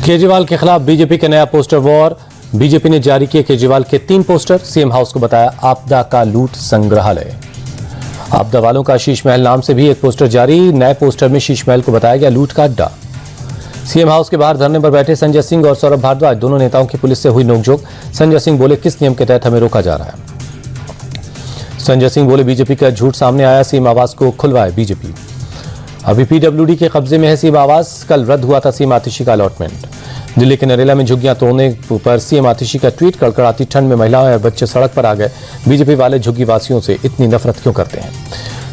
केजरीवाल के खिलाफ बीजेपी का नया पोस्टर वॉर। बीजेपी ने जारी किए केजरीवाल के 3 पोस्टर। सीएम हाउस को बताया आपदा का लूट संग्रहालय। आपदा वालों का शीश महल नाम से भी एक पोस्टर जारी। नए पोस्टर में शीश महल को बताया गया लूट का अड्डा। सीएम हाउस के बाहर धरने पर बैठे संजय सिंह और सौरभ भारद्वाज, दोनों नेताओं की पुलिस से हुई नोकझोंक। संजय सिंह बोले किस नियम के तहत हमें रोका जा रहा है। संजय सिंह बोले बीजेपी का झूठ सामने आया, सीएम आवास को खुलवाए बीजेपी। अभी पीडब्ल्यूडी के कब्जे में है सीएम आवास। कल रद्द हुआ था सीएम आतिशी का अलॉटमेंट। दिल्ली के नरेला में झुग्गियां तोड़ने पर सीएम आतिशी का ट्वीट। कड़कड़ाती ठंड में महिलाएं और बच्चे सड़क पर आ गए। बीजेपी वाले झुग्गी वासियों से इतनी नफरत क्यों करते हैं।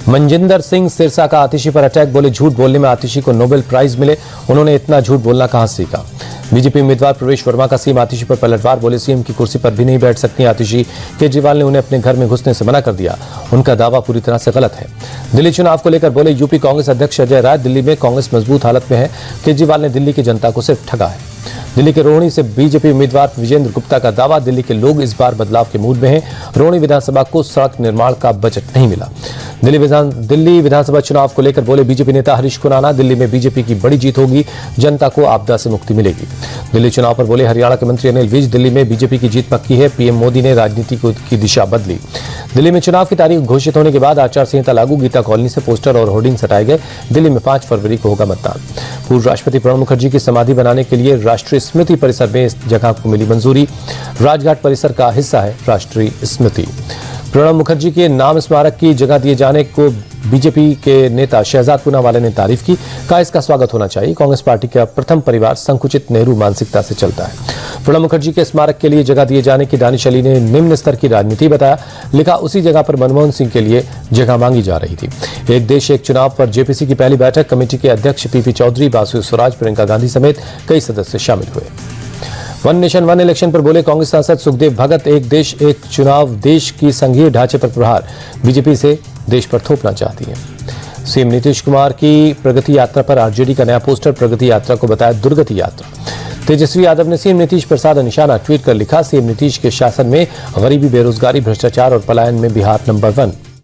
मनजिंदर सिंह सिरसा का आतिशी पर अटैक। बोले झूठ बोलने में आतिशी को नोबेल प्राइज मिले, उन्होंने इतना झूठ बोलना कहां सीखा। बीजेपी उम्मीदवार प्रवेश वर्मा का सीएम आतिशी पर पलटवार। बोले सीएम की कुर्सी पर भी नहीं बैठ सकती आतिशी। केजरीवाल ने उन्हें अपने घर में घुसने से मना कर दिया, उनका दावा पूरी तरह से गलत है। दिल्ली चुनाव को लेकर बोले यूपी कांग्रेस अध्यक्ष अजय राय, दिल्ली में कांग्रेस मजबूत हालत में है। केजरीवाल ने दिल्ली की जनता को सिर्फ ठगा है। दिल्ली के रोहिणी से बीजेपी उम्मीदवार विजेंद्र गुप्ता का दावा, दिल्ली के लोग इस बार बदलाव के मूड में हैं। रोहिणी विधानसभा को सड़क निर्माण का बजट नहीं मिला। दिल्ली विधानसभा चुनाव को लेकर बोले बीजेपी नेता हरीश खुराना, दिल्ली में बीजेपी की बड़ी जीत होगी, जनता को आपदा से मुक्ति मिलेगी। दिल्ली चुनाव पर बोले हरियाणा के मंत्री अनिल विज, दिल्ली में बीजेपी की जीत पक्की है, पीएम मोदी ने राजनीति की दिशा बदली। दिल्ली में चुनाव की तारीख घोषित होने के बाद आचार संहिता लागू, गीता कॉलोनी से पोस्टर और होर्डिंग्स हटाए गए। दिल्ली में 5 फरवरी को होगा मतदान। पूर्व राष्ट्रपति प्रणब मुखर्जी की समाधि बनाने के लिए राष्ट्रीय स्मृति परिसर में इस जगह को मिली मंजूरी। राजघाट परिसर का हिस्सा है राष्ट्रीय स्मृति। प्रणब मुखर्जी के नाम स्मारक की जगह दिए जाने को बीजेपी के नेता शहजाद पूनावाला ने तारीफ की। कहा इसका स्वागत होना चाहिए। कांग्रेस पार्टी का प्रथम परिवार संकुचित नेहरू मानसिकता से चलता है। प्रणब मुखर्जी के स्मारक के लिए जगह दिए जाने की दानिश अली ने निम्न स्तर की राजनीति बताया। लिखा उसी जगह पर मनमोहन सिंह के लिए जगह मांगी जा रही थी। एक देश एक चुनाव पर जेपीसी की पहली बैठक। कमेटी के अध्यक्ष पीपी चौधरी, बासु स्वराज, प्रियंका गांधी समेत कई सदस्य शामिल हुए। वन नेशन वन इलेक्शन पर बोले कांग्रेस सांसद सुखदेव भगत, एक देश एक चुनाव देश की संघीय ढांचे पर प्रहार, बीजेपी से देश पर थोपना चाहती है। सीएम नीतीश कुमार की प्रगति यात्रा पर आरजेडी का नया पोस्टर। प्रगति यात्रा को बताया दुर्गति यात्रा। तेजस्वी यादव ने सीएम नीतीश पर साधा निशाना। ट्वीट कर लिखा सीएम नीतीश के शासन में गरीबी, बेरोजगारी, भ्रष्टाचार और पलायन में बिहार नंबर 1।